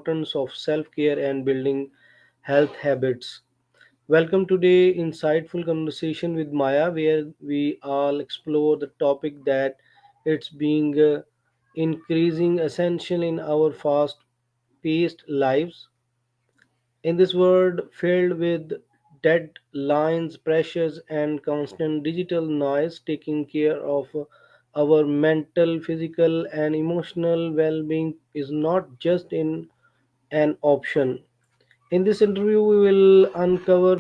importance of self-care and building health habits. Welcome today insightful conversation with Maya where we all explore the topic that it's being increasing essential in our fast paced lives. In this world filled with deadlines, pressures, and constant digital noise, taking care of our mental, physical, and emotional well being is not just an option. In this interview, we will uncover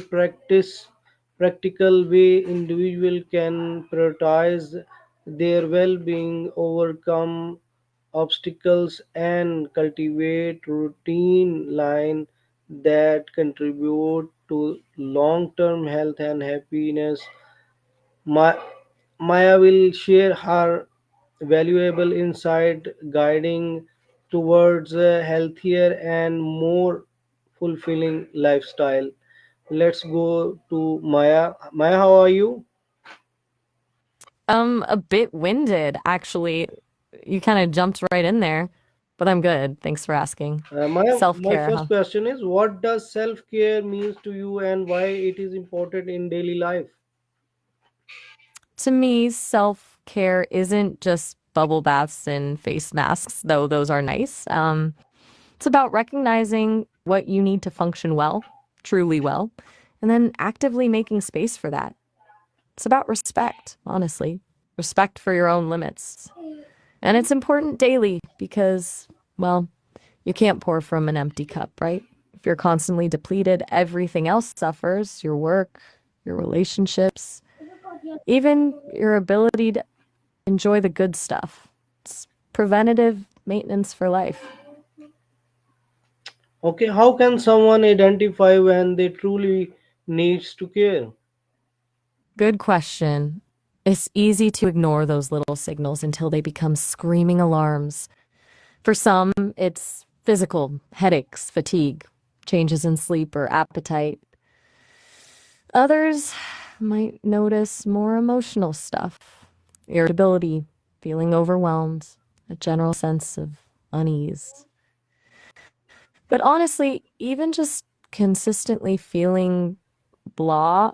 practical way individual can prioritize their well-being, overcome obstacles, and cultivate routine line that contribute to long-term health and happiness. Ma- Maya will share her valuable insight guiding towards a healthier and more fulfilling lifestyle. Let's go to Maya. Maya, how are you? A bit winded, actually. You kind of jumped right in there, but I'm good. Thanks for asking. My Self-care, first huh? question is what does self-care means to you and why it is important in daily life? To me, self-care isn't just bubble baths and face masks, though those are nice. It's about recognizing what you need to function well, truly well, and then actively making space for that. It's about respect, honestly, respect for your own limits. And it's important daily because, well, you can't pour from an empty cup, right? If you're constantly depleted, everything else suffers your work, your relationships, even your ability to enjoy the good stuff. It's preventative maintenance for life. Okay, how can someone identify when they truly needs to care? Good question. It's easy to ignore those little signals until they become screaming alarms. For some, it's physical, headaches, fatigue, changes in sleep or appetite. Others might notice more emotional stuff, irritability, feeling overwhelmed, a general sense of unease. But honestly, even just consistently feeling blah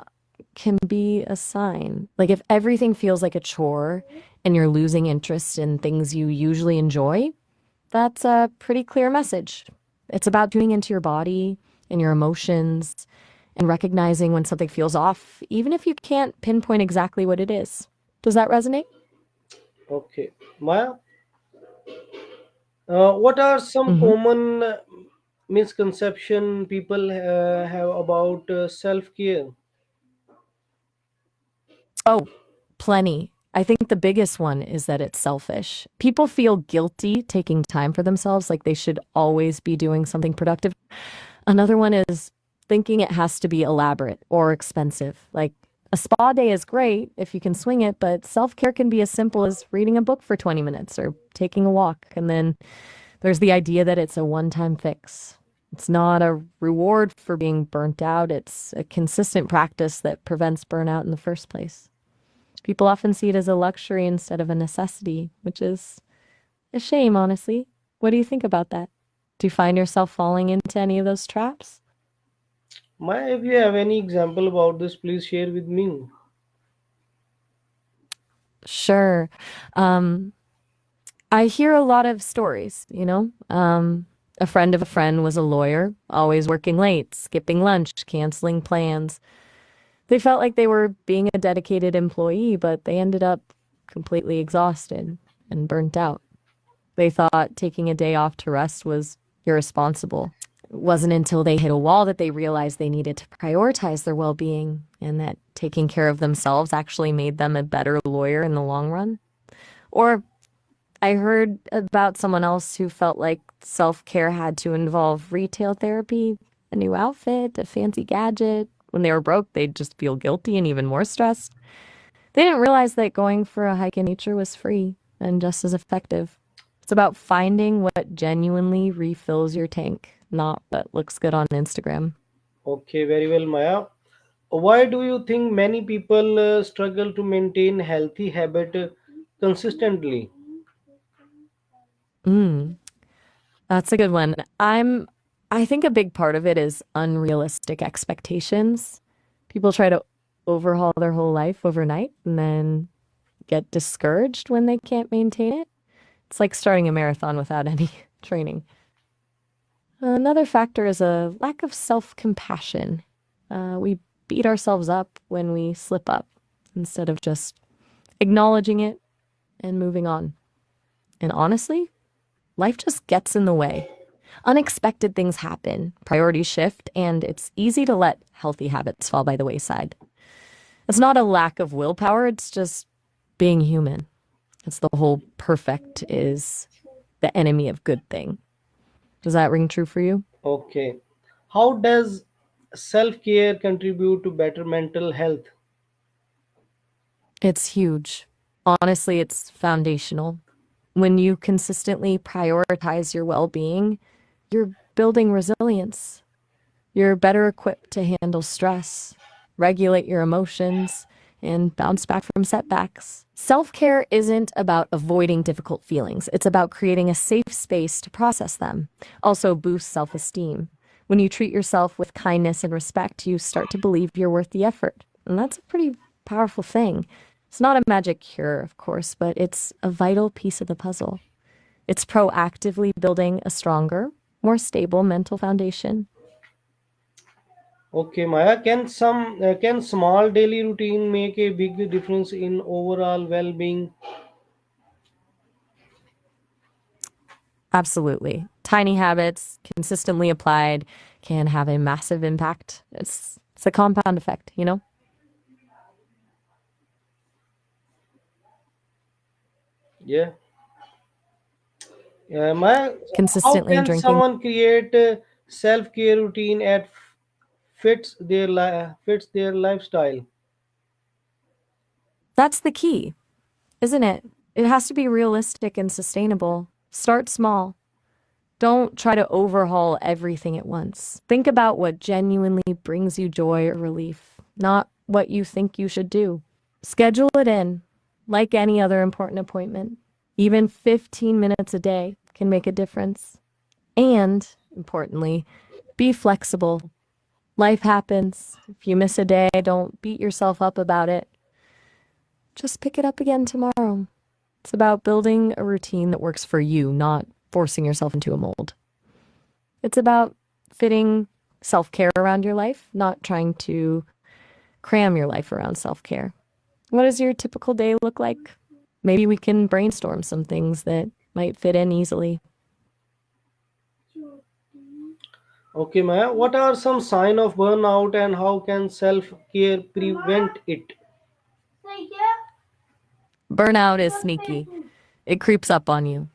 can be a sign. Like if everything feels like a chore and you're losing interest in things you usually enjoy, that's a pretty clear message. It's about tuning into your body and your emotions and recognizing when something feels off, even if you can't pinpoint exactly what it is. Does that resonate? Okay, Maya, what are some Hmm. common misconception people have about self-care? Oh, plenty. I think the biggest one is that it's selfish. People feel guilty taking time for themselves, like they should always be doing something productive. Another one is thinking it has to be elaborate or expensive. Like a spa day is great if you can swing it, but self care can be as simple as reading a book for 20 minutes or taking a walk. And then there's the idea that it's a one time fix. It's not a reward for being burnt out, it's a consistent practice that prevents burnout in the first place. People often see it as a luxury instead of a necessity, which is a shame, honestly. What do you think about that? Do you find yourself falling into any of those traps? Maya, if you have any example about this, please share with me. Sure. Um, I hear a lot of stories, a friend of a friend was a lawyer, always working late, skipping lunch, canceling plans. They felt like they were being a dedicated employee, but they ended up completely exhausted and burnt out. They thought taking a day off to rest was irresponsible. It wasn't until they hit a wall that they realized they needed to prioritize their well being and that taking care of themselves actually made them a better lawyer in the long run. Or I heard about someone else who felt like self care had to involve retail therapy, a new outfit, a fancy gadget. When they were broke, they'd just feel guilty and even more stressed. They didn't realize that going for a hike in nature was free and just as effective. It's about finding what genuinely refills your tank, not what looks good on Instagram. Okay, very well, Maya. Why do you think many people struggle to maintain healthy habit consistently? Mm. That's a good one. I think a big part of it is unrealistic expectations. People try to overhaul their whole life overnight and then get discouraged when they can't maintain it. It's like starting a marathon without any training. Another factor is a lack of self-compassion. We beat ourselves up when we slip up instead of just acknowledging it and moving on. And honestly, life just gets in the way. Unexpected things happen, priorities shift, and it's easy to let healthy habits fall by the wayside. It's not a lack of willpower, it's just being human. It's the whole perfect is the enemy of good thing. Does that ring true for you? Okay. How does self care contribute to better mental health? It's huge. Honestly, it's foundational. When you consistently prioritize your well being, you're building resilience. You're better equipped to handle stress, regulate your emotions, and bounce back from setbacks. Self care isn't about avoiding difficult feelings, it's about creating a safe space to process them. Also, boosts self esteem. When you treat yourself with kindness and respect, you start to believe you're worth the effort. And that's a pretty powerful thing. It's not a magic cure, of course, but it's a vital piece of the puzzle. It's proactively building a stronger, more stable mental foundation. Okay, Maya, can small daily routine make a big difference in overall well-being? Absolutely. Tiny habits, consistently applied, can have a massive impact. It's a compound effect, you know? Yeah. Maya, how Consistently can drinking. someone create a self-care routine that fits their lifestyle? That's the key, isn't it? It has to be realistic and sustainable. Start small. Don't try to overhaul everything at once. Think about what genuinely brings you joy or relief, not what you think you should do. Schedule it in, like any other important appointment. Even 15 minutes a day can make a difference. And, importantly, be flexible. Life happens. If you miss a day, don't beat yourself up about it. Just pick it up again tomorrow. It's about building a routine that works for you, not forcing yourself into a mold. It's about fitting self care around your life, not trying to cram your life around self care. What does your typical day look like? Maybe we can brainstorm some things that might fit in easily. Okay, Maya, what are some sign of burnout and how can self-care prevent it? Burnout is sneaky, it creeps up on you.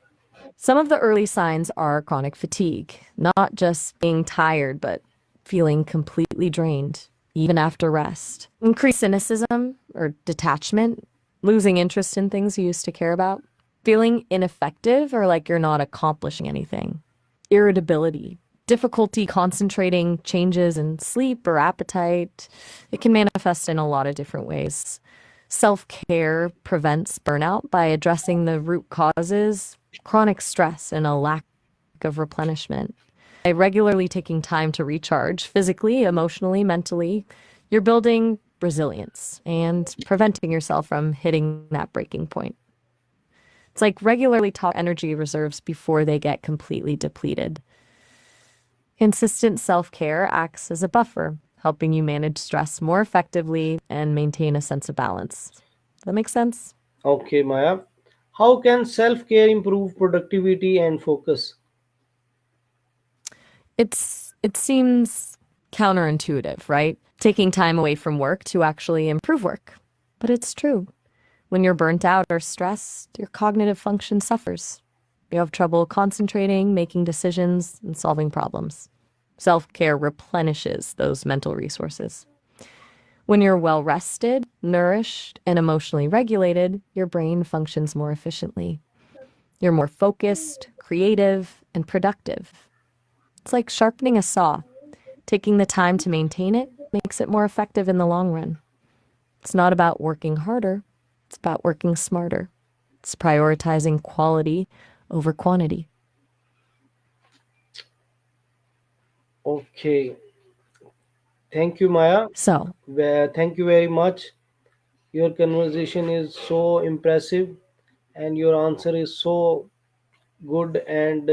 Some of the early signs are chronic fatigue, not just being tired, but feeling completely drained, even after rest. Increased cynicism or detachment, losing interest in things you used to care about, feeling ineffective or like you're not accomplishing anything. Irritability, difficulty concentrating, changes in sleep or appetite. It can manifest in a lot of different ways. Self care prevents burnout by addressing the root causes, chronic stress, and a lack of replenishment. By regularly taking time to recharge physically, emotionally, mentally, you're building resilience and preventing yourself from hitting that breaking point. It's like regularly top energy reserves before they get completely depleted. Consistent self care acts as a buffer, helping you manage stress more effectively and maintain a sense of balance. Does that make sense? Okay, Maya, how can self-care improve productivity and focus? It seems counterintuitive, right? Taking time away from work to actually improve work. But it's true. When you're burnt out or stressed, your cognitive function suffers. You have trouble concentrating, making decisions, and solving problems. Self care replenishes those mental resources. When you're well rested, nourished, and emotionally regulated, your brain functions more efficiently. You're more focused, creative, and productive. It's like sharpening a saw. Taking the time to maintain it makes it more effective in the long run. It's not about working harder, it's about working smarter. It's prioritizing quality over quantity. Okay, thank you, Maya. So, Thank you very much. Your conversation is so impressive, and your answer is so good, and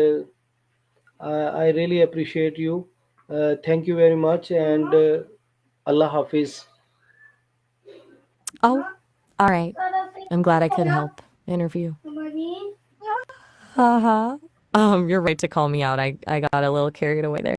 I really appreciate you. Thank you very much, and Allah Hafiz. oh, all right. I'm glad I could help. Interview. Haha. You're right to call me out. I got a little carried away there.